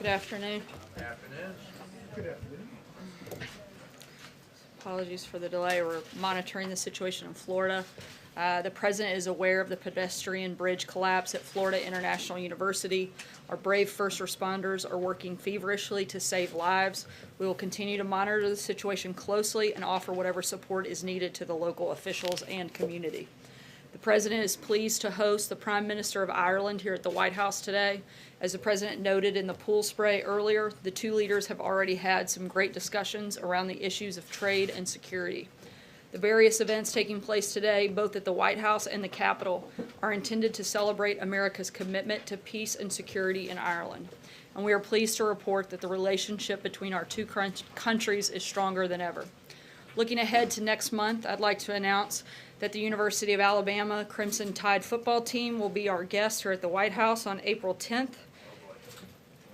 Good afternoon. Afternoon. Good afternoon. Apologies for the delay. We're monitoring the situation in Florida. The President is aware of the pedestrian bridge collapse at Florida International University. Our brave first responders are working feverishly to save lives. We will continue to monitor the situation closely and offer whatever support is needed to the local officials and community. The President is pleased to host the Prime Minister of Ireland here at the White House today. As the President noted in the pool spray earlier, the two leaders have already had some great discussions around the issues of trade and security. The various events taking place today, both at the White House and the Capitol, are intended to celebrate America's commitment to peace and security in Ireland. And we are pleased to report that the relationship between our two countries is stronger than ever. Looking ahead to next month, I'd like to announce that the University of Alabama Crimson Tide football team will be our guest here at the White House on April 10th.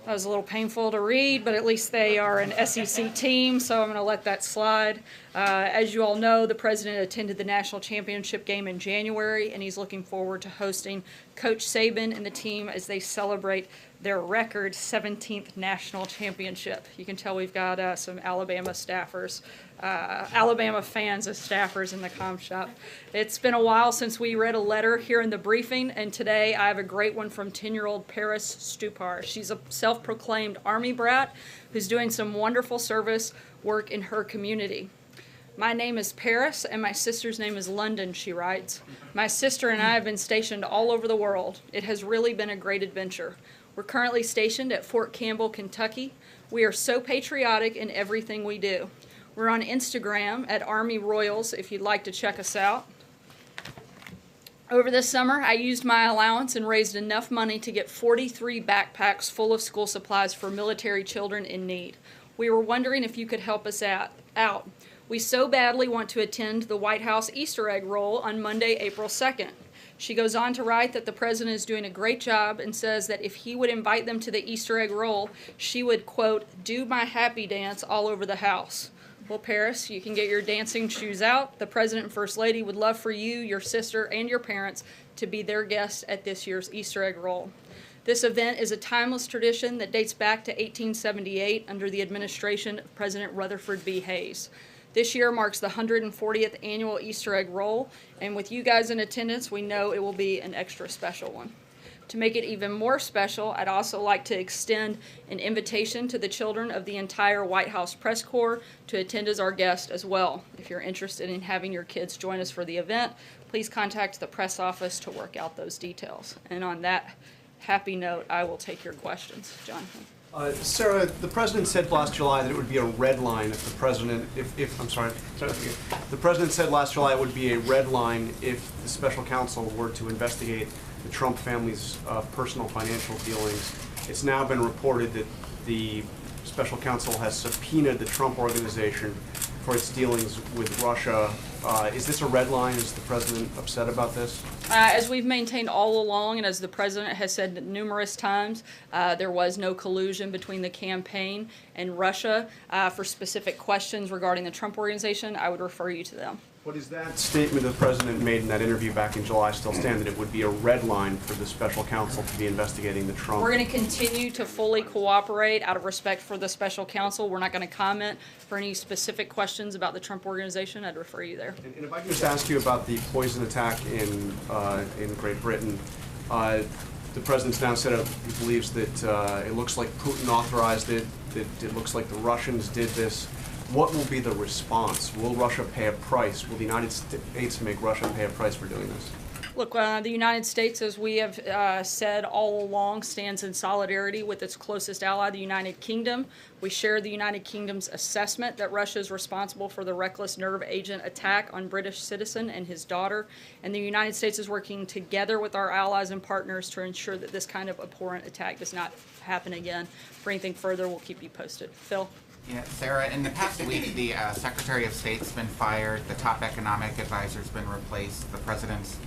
That was a little painful to read, but at least they are an SEC team, so I'm going to let that slide. As you all know, the President attended the national championship game in January, and he's looking forward to hosting Coach Saban and the team as they celebrate their record 17th national championship. You can tell we've got some Alabama staffers, Alabama fans as staffers in the comm shop. It's been a while since we read a letter here in the briefing, and today I have a great one from 10-year-old Paris Stupar. She's a self-proclaimed Army brat who's doing some wonderful service work in her community. My name is Paris, and my sister's name is London, she writes. My sister and I have been stationed all over the world. It has really been a great adventure. We're currently stationed at Fort Campbell, Kentucky. We are so patriotic in everything we do. We're on Instagram at Army Royals if you'd like to check us out. Over this summer, I used my allowance and raised enough money to get 43 backpacks full of school supplies for military children in need. We were wondering if you could help us out. We so badly want to attend the White House Easter egg roll on Monday, April 2nd. She goes on to write that the President is doing a great job and says that if he would invite them to the Easter egg roll, she would, quote, do my happy dance all over the house. Well, Paris, you can get your dancing shoes out. The President and First Lady would love for you, your sister, and your parents to be their guests at this year's Easter egg roll. This event is a timeless tradition that dates back to 1878 under the administration of President Rutherford B. Hayes. This year marks the 140th annual Easter egg roll, and with you guys in attendance, we know it will be an extra special one. To make it even more special, I'd also like to extend an invitation to the children of the entire White House press corps to attend as our guest as well. If you're interested in having your kids join us for the event, please contact the press office to work out those details. And on that happy note, I will take your questions. Jonathan. Sarah, the President said last July that it would be a red line if the President, the President said last July it would be a red line if the special counsel were to investigate the Trump family's personal financial dealings. It's now been reported that the special counsel has subpoenaed the Trump Organization for its dealings with Russia. Is this a red line? Is the President upset about this? As we've maintained all along, and as the President has said numerous times, there was no collusion between the campaign and Russia. For specific questions regarding the Trump Organization, I would refer you to them. What is that statement the President made in that interview back in July still stand, that it would be a red line for the special counsel to be investigating the Trump? We're going to continue to fully cooperate out of respect for the special counsel. We're not going to comment for any specific questions about the Trump Organization. I'd refer you there. And if I could just ask you about the poison attack in Great Britain. The President's now said he believes that it looks like Putin authorized it, that it looks like the Russians did this. What will be the response? Will Russia pay a price? Will the United States make Russia pay a price for doing this? Look, the United States, as we have said all along, stands in solidarity with its closest ally, the United Kingdom. We share the United Kingdom's assessment that Russia is responsible for the reckless nerve agent attack on British citizen and his daughter, and the United States is working together with our allies and partners to ensure that this kind of abhorrent attack does not happen again. For anything further, we'll keep you posted. Phil? Yeah, Sarah, in the past week, the Secretary of State's been fired, the top economic advisor's been replaced, the President's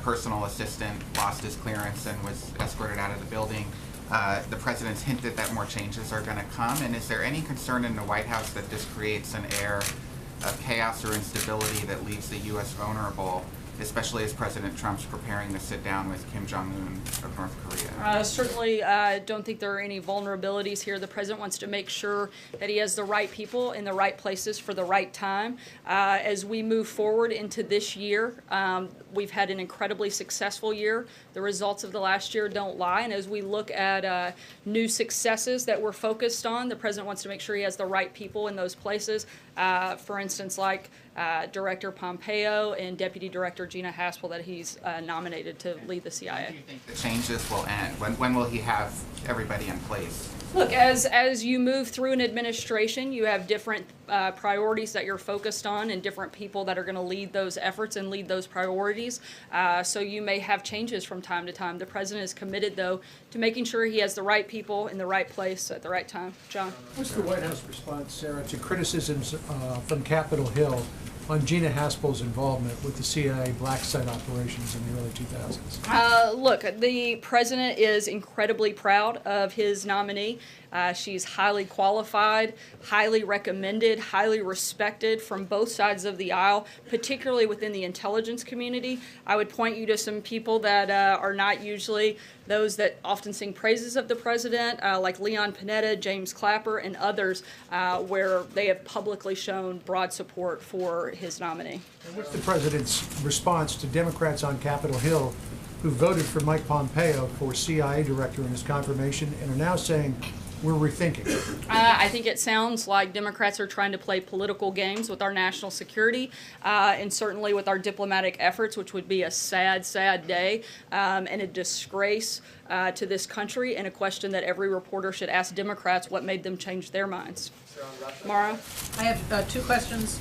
personal assistant lost his clearance and was escorted out of the building. The President's hinted that more changes are going to come, and is there any concern in the White House that this creates an air of chaos or instability that leaves the U.S. vulnerable especially as President Trump's preparing to sit down with Kim Jong-un of North Korea? Certainly don't think there are any vulnerabilities here. The president wants to make sure that he has the right people in the right places for the right time. As we move forward into this year, we've had an incredibly successful year. The results of the last year don't lie. And as we look at new successes that we're focused on, the president wants to make sure he has the right people in those places. For instance, like Director Pompeo and Deputy Director Gina Haspel that he's nominated to lead the CIA. When do you think the changes will end? When will he have everybody in place? Look, as you move through an administration, you have different priorities that you're focused on and different people that are going to lead those efforts and lead those priorities. So you may have changes from time to time. The president is committed, though, to making sure he has the right people in the right place at the right time. John? What's the White House response, Sarah, to criticisms from Capitol Hill on Gina Haspel's involvement with the CIA black site operations in the early 2000s? Look, the president is incredibly proud of his nominee. She's highly qualified, highly recommended, highly respected from both sides of the aisle, particularly within the intelligence community. I would point you to some people that are not usually those that often sing praises of the president, like Leon Panetta, James Clapper, and others, where they have publicly shown broad support for his nominee. And what's the president's response to Democrats on Capitol Hill who voted for Mike Pompeo for CIA director in his confirmation and are now saying, we're rethinking? I think it sounds like Democrats are trying to play political games with our national security and certainly with our diplomatic efforts, which would be a sad, sad day and a disgrace to this country, and a question that every reporter should ask Democrats what made them change their minds. Mara? I have two questions,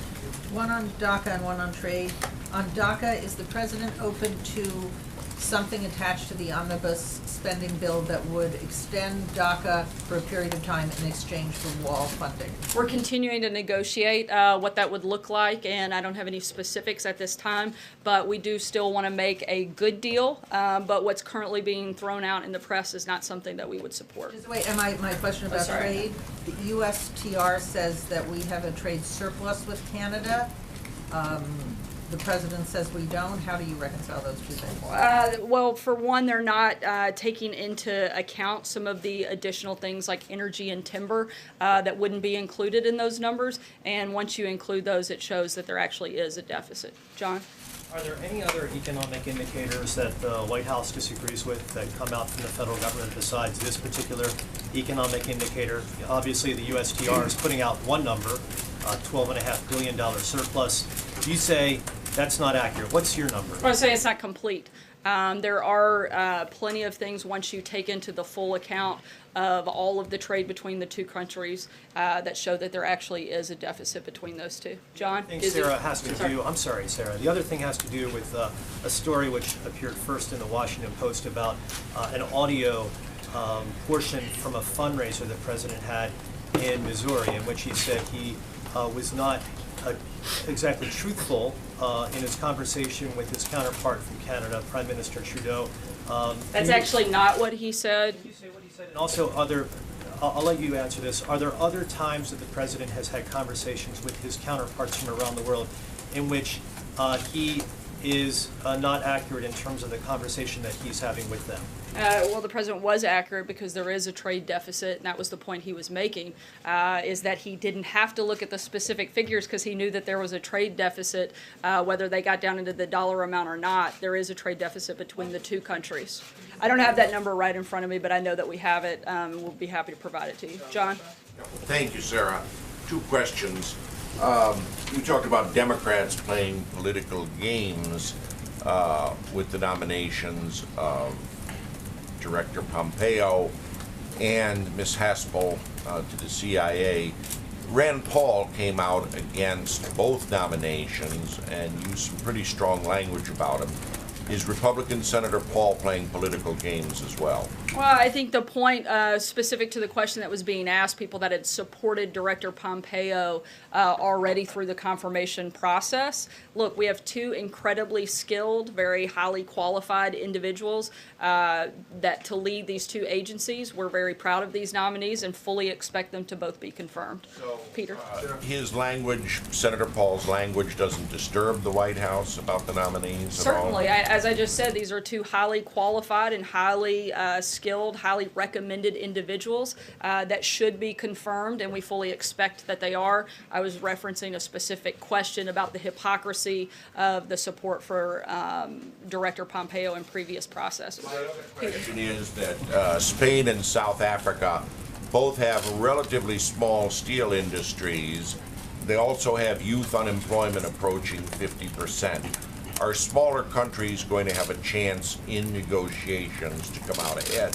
one on DACA and one on trade. On DACA, is the president open to something attached to the omnibus spending bill that would extend DACA for a period of time in exchange for wall funding? We're continuing to negotiate what that would look like, and I don't have any specifics at this time, but we do still want to make a good deal, but what's currently being thrown out in the press is not something that we would support. Just wait, and my question about trade, the USTR says that we have a trade surplus with Canada. The president says we don't. How do you reconcile those two things? Well, for one, they're not taking into account some of the additional things like energy and timber that wouldn't be included in those numbers. And once you include those, it shows that there actually is a deficit. John? Are there any other economic indicators that the White House disagrees with that come out from the federal government besides this particular economic indicator? Obviously, the USTR is putting out one number, $12.5 billion surplus. You say that's not accurate. What's your number? I would say it's not complete. There are plenty of things once you take into the full account of all of the trade between the two countries that show that there actually is a deficit between those two. John? I think Sarah has to do, I'm sorry, Sarah. The other thing has to do with a story which appeared first in the Washington Post about an audio portion from a fundraiser the president had in Missouri, in which he said he was not exactly truthful in his conversation with his counterpart from Canada, Prime Minister Trudeau. That's actually not what he said. Can you say what he said? And also I'll let you answer this. Are there other times that the president has had conversations with his counterparts from around the world in which he is not accurate in terms of the conversation that he's having with them? Well, the president was accurate because there is a trade deficit, and that was the point he was making, is that he didn't have to look at the specific figures because he knew that there was a trade deficit, whether they got down into the dollar amount or not. There is a trade deficit between the two countries. I don't have that number right in front of me, but I know that we have it. We'll be happy to provide it to you. John? Thank you, Sarah. Two questions. You talked about Democrats playing political games with the nominations of Director Pompeo and Ms. Haspel to the CIA. Rand Paul came out against both nominations and used some pretty strong language about him. is Republican Senator Paul playing political games as well? Well, I think the point specific to the question that was being asked, people that had supported Director Pompeo already through the confirmation process. Look, we have two incredibly skilled, very highly qualified individuals that to lead these two agencies. We're very proud of these nominees and fully expect them to both be confirmed. Peter? His language, Senator Paul's language, doesn't disturb the White House about the nominees at all? Certainly. As I just said, these are two highly qualified and highly skilled, highly recommended individuals that should be confirmed, and we fully expect that they are. I was referencing a specific question about the hypocrisy of the support for Director Pompeo in previous processes. My other question is that Spain and South Africa both have relatively small steel industries. They also have youth unemployment approaching 50%. Are smaller countries going to have a chance in negotiations to come out ahead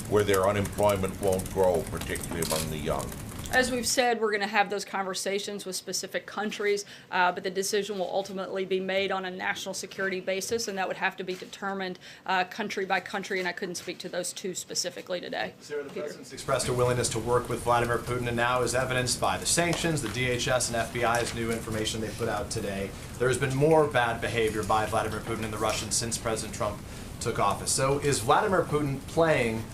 where their unemployment won't grow, particularly among the young? As we've said, we're going to have those conversations with specific countries, but the decision will ultimately be made on a national security basis, and that would have to be determined country by country, and I couldn't speak to those two specifically today. Sarah, the President's expressed a willingness to work with Vladimir Putin, and now is evidenced by the sanctions, the DHS and FBI's new information they put out today. There has been more bad behavior by Vladimir Putin and the Russians since President Trump took office. So is Vladimir Putin playing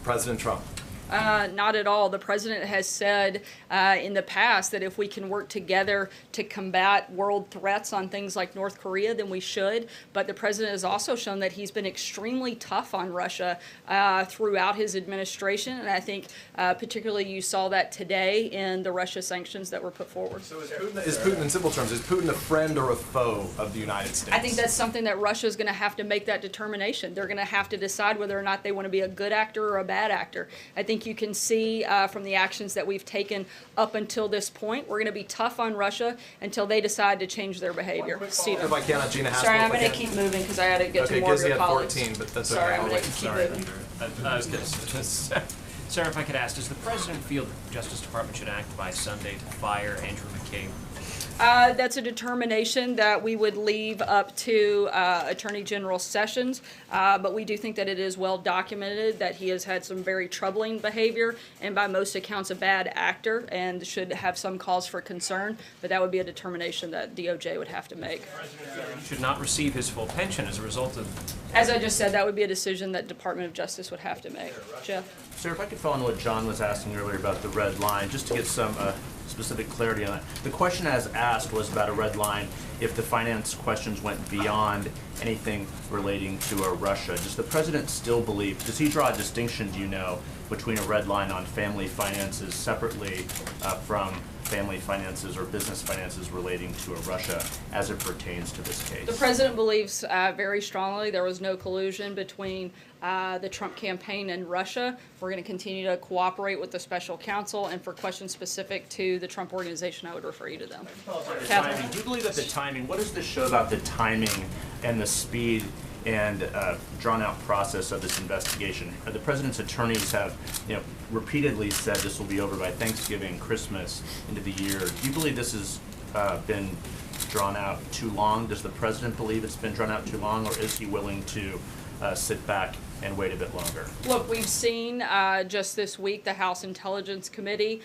President Trump? Not at all. The president has said in the past that if we can work together to combat world threats on things like North Korea, then we should. But the president has also shown that he's been extremely tough on Russia throughout his administration. And I think particularly you saw that today in the Russia sanctions that were put forward. So is Putin, in simple terms, is Putin a friend or a foe of the United States? I think that's something that Russia is going to have to make that determination. They're going to have to decide whether or not they want to be a good actor or a bad actor. I think you can see from the actions that we've taken up until this point, we're going to be tough on Russia until they decide to change their behavior. Stephen. If I can, on Gina Haspel. Sorry, I'm if I going to can. keep moving because I had to get Okay, to more of Gizzy your had colleagues. 14, but that's Sorry, okay. I'm I'll going wait. to keep Sorry. moving. Sarah, if I could ask, does the president feel that the Justice Department should act by Sunday to fire Andrew McCabe? That's a determination that we would leave up to Attorney General Sessions, but we do think that it is well documented that he has had some very troubling behavior and by most accounts a bad actor and should have some cause for concern, but that would be a determination that DOJ would have to make. He should not receive his full pension as a result of... As I just said, that would be a decision that Department of Justice would have to make. Jeff? Sir, if I could follow on what John was asking earlier about the red line, just to get some specific clarity on that. The question as asked was about a red line if the finance questions went beyond anything relating to Russia. Does the president still believe, does he draw a distinction, do you know, between a red line on family finances separately from family finances or business finances relating to Russia as it pertains to this case? The president believes very strongly there was no collusion between the Trump campaign and Russia. We're going to continue to cooperate with the special counsel, and for questions specific to the Trump organization, I would refer you to them. Timing. Do you believe that the timing, what does this show about the timing and the speed and drawn-out process of this investigation? The president's attorneys have, repeatedly said this will be over by Thanksgiving, Christmas, into the year. Do you believe this has been drawn out too long? Does the president believe it's been drawn out too long, or is he willing to sit back and wait a bit longer? Look, we've seen just this week the House Intelligence Committee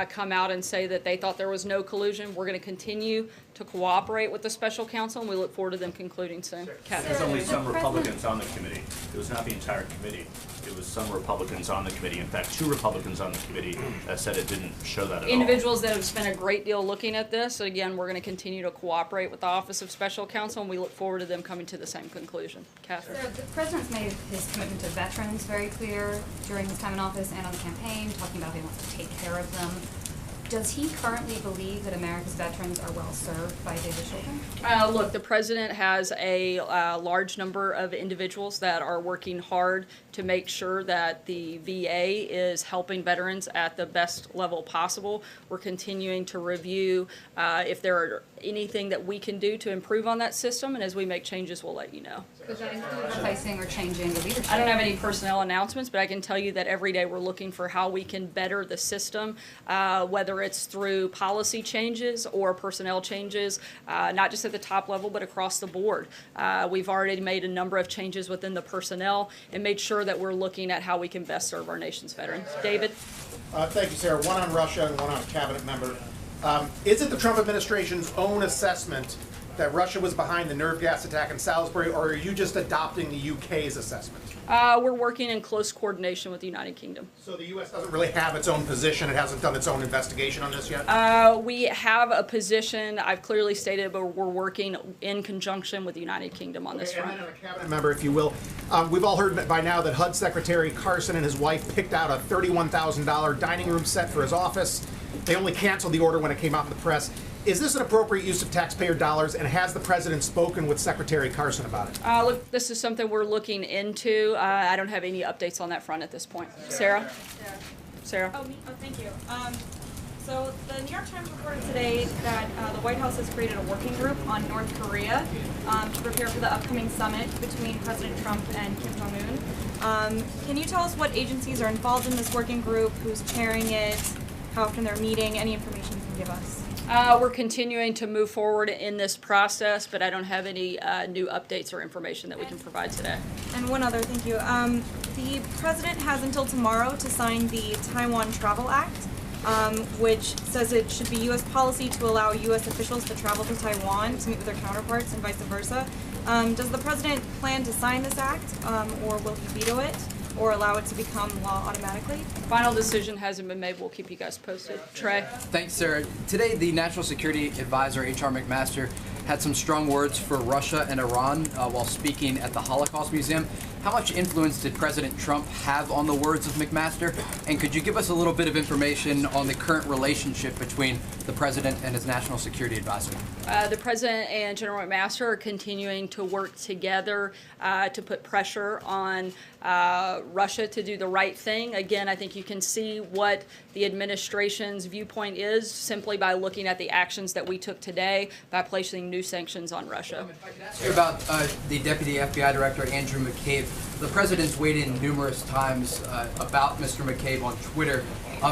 come out and say that they thought there was no collusion. We're going to continue to cooperate with the special counsel, and we look forward to them concluding soon. There's only some Republicans on the committee. It was not the entire committee. It was some Republicans on the committee. In fact, 2 Republicans on the committee said it didn't show that at all. Individuals that have spent a great deal looking at this. Again, we're going to continue to cooperate with the Office of Special Counsel, and we look forward to them coming to the same conclusion. Catherine. So the president's made his commitment to veterans very clear during his time in office and on the campaign, talking about how he wants to take care of them. Does he currently believe that America's veterans are well served by David Shulkin? Look, the president has a large number of individuals that are working hard to make sure that the VA is helping veterans at the best level possible. We're continuing to review if there are anything that we can do to improve on that system, and as we make changes, we'll let you know. Does that include replacing or changing the leadership? I don't have any personnel announcements, but I can tell you that every day we're looking for how we can better the system, whether it's through policy changes or personnel changes, not just at the top level, but across the board. We've already made a number of changes within the personnel and made sure that we're looking at how we can best serve our nation's veterans. David? Thank you, Sarah. One on Russia and one on a cabinet member. Is it the Trump administration's own assessment that Russia was behind the nerve gas attack in Salisbury, or are you just adopting the UK's assessment? We're working in close coordination with the United Kingdom. So the U.S. doesn't really have its own position? It hasn't done its own investigation on this yet? We have a position, I've clearly stated, but we're working in conjunction with the United Kingdom on this front. And then on a cabinet member, if you will, we've all heard by now that HUD Secretary Carson and his wife picked out a $31,000 dining room set for his office. They only canceled the order when it came out in the press. Is this an appropriate use of taxpayer dollars, and has the president spoken with Secretary Carson about it? Look, this is something we're looking into. I don't have any updates on that front at this point. Sarah? Sarah? Oh, thank you. So the New York Times reported today that the White House has created a working group on North Korea to prepare for the upcoming summit between President Trump and Kim Jong-un. Can you tell us what agencies are involved in this working group, who's chairing it, how often they're meeting, any information you can give us? We're continuing to move forward in this process, but I don't have any new updates or information that we can provide today. And one other, thank you. The president has until tomorrow to sign the Taiwan Travel Act, which says it should be U.S. policy to allow U.S. officials to travel to Taiwan to meet with their counterparts and vice versa. Does the president plan to sign this act, or will he veto it, or allow it to become law automatically? Final decision hasn't been made. We'll keep you guys posted. Trey? Thanks, Sarah. Today, the National Security Advisor, H.R. McMaster, had some strong words for Russia and Iran while speaking at the Holocaust Museum. How much influence did President Trump have on the words of McMaster? And could you give us a little bit of information on the current relationship between the president and his National Security Advisor? The president and General McMaster are continuing to work together to put pressure on Russia to do the right thing. Again, I think you can see what the administration's viewpoint is simply by looking at the actions that we took today by placing new sanctions on Russia. About the Deputy FBI Director, Andrew McCabe. The president's weighed in numerous times about Mr. McCabe on Twitter.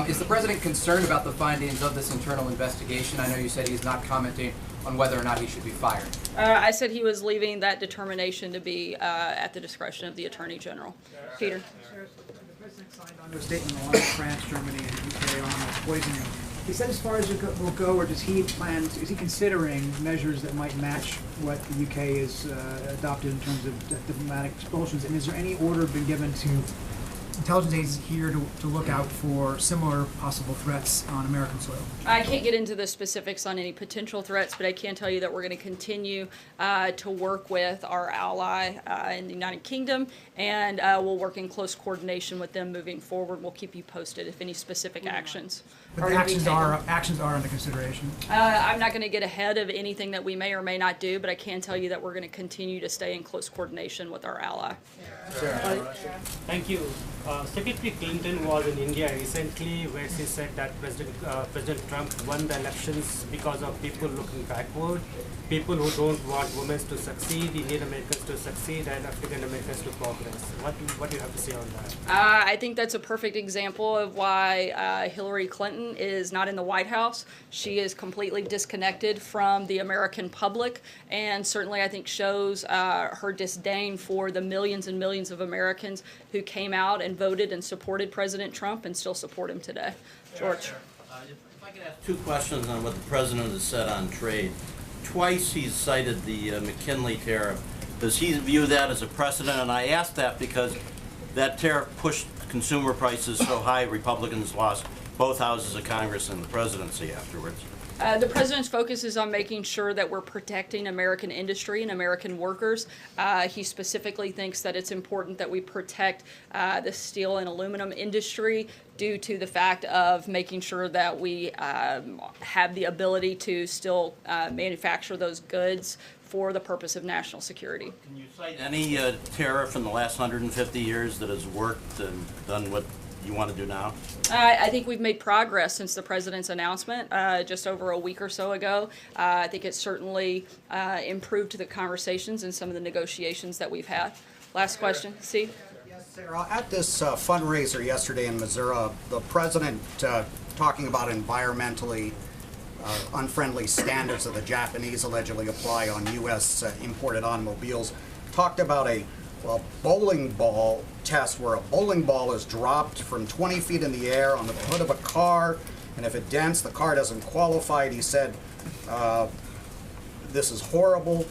Is the president concerned about the findings of this internal investigation? I know you said he's not commenting on whether or not he should be fired. I said he was leaving that determination to be at the discretion of the Attorney General. Peter? The president signed onto a statement along with France, Germany, and the UK on poisoning. Is that as far as it will go, or does he plan? Is he considering measures that might match what the UK has adopted in terms of diplomatic expulsions? And is there any order been given to intelligence agencies here to look out for similar possible threats on American soil? I can't get into the specifics on any potential threats, but I can tell you that we're going to continue to work with our ally in the United Kingdom, and we'll work in close coordination with them moving forward. We'll keep you posted if any specific actions But the actions are under consideration. I'm not going to get ahead of anything that we may or may not do, but I can tell you that we're going to continue to stay in close coordination with our ally. Thank you. Secretary Clinton was in India recently, where she said that President Trump won the elections because of people looking backward, people who don't want women to succeed, Indian Americans to succeed, and African Americans to progress. What do you have to say on that? I think that's a perfect example of why Hillary Clinton is not in the White House. She is completely disconnected from the American public, and certainly I think shows her disdain for the millions and millions of Americans who came out and voted and supported President Trump and still support him today. George. If I could ask two questions on what the president has said on trade. Twice he's cited the McKinley tariff. Does he view that as a precedent? And I ask that because that tariff pushed consumer prices so high, Republicans lost both houses of Congress and the presidency afterwards. The president's focus is on making sure that we're protecting American industry and American workers. He specifically thinks that it's important that we protect the steel and aluminum industry due to the fact of making sure that we have the ability to still manufacture those goods for the purpose of national security. Can you cite any tariff in the last 150 years that has worked and done what you want to do now? I think we've made progress since the president's announcement just over a week or so ago. I think it's certainly improved the conversations and some of the negotiations that we've had. Last question, Steve? Yes, Sarah. At this fundraiser yesterday in Missouri, the president talking about environmentally unfriendly standards that the Japanese allegedly apply on U.S. Imported automobiles, talked about a bowling ball test where a bowling ball is dropped from 20 feet in the air onto the hood of a car, and if it dents, the car doesn't qualify. He said, this is horrible.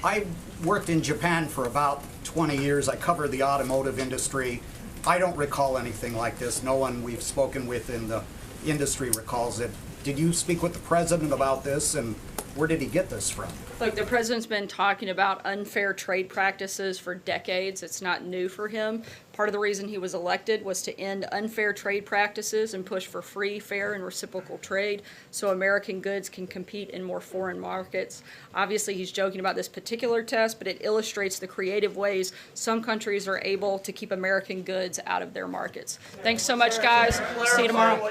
I worked in Japan for about 20 years. I covered the automotive industry. I don't recall anything like this. No one we've spoken with in the industry recalls it. Did you speak with the president about this, and where did he get this from? Look, the president's been talking about unfair trade practices for decades. It's not new for him. Part of the reason he was elected was to end unfair trade practices and push for free, fair, and reciprocal trade so American goods can compete in more foreign markets. Obviously, he's joking about this particular test, but it illustrates the creative ways some countries are able to keep American goods out of their markets. Thanks so much, guys. See you tomorrow.